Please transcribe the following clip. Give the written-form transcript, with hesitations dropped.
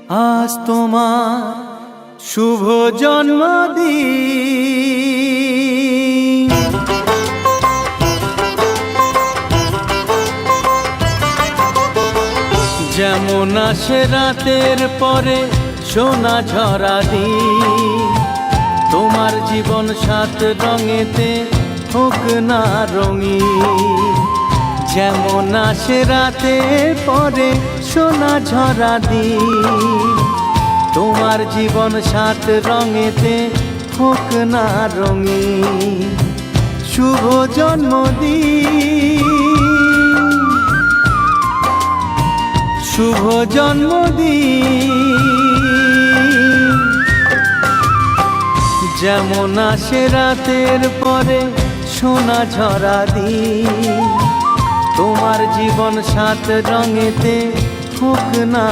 আজ তোমার শুভ জন্মদিন। যেমন আসে রাতের পরে সোনা ঝরা দিন, তোমার জীবন সাত রঙেতে হোক না রঙিন। যেমন আসে রাতের পরে সোনা ঝরা দিন, তোমার জীবন সাত রঙেতে হোক না রঙিন। শুভ জন্মদিন, শুভ জন্মদিন। যেমন আসে রাতের পরে সোনা ঝরা দিন, তোমার জীবন সাত রঙেতে হোক না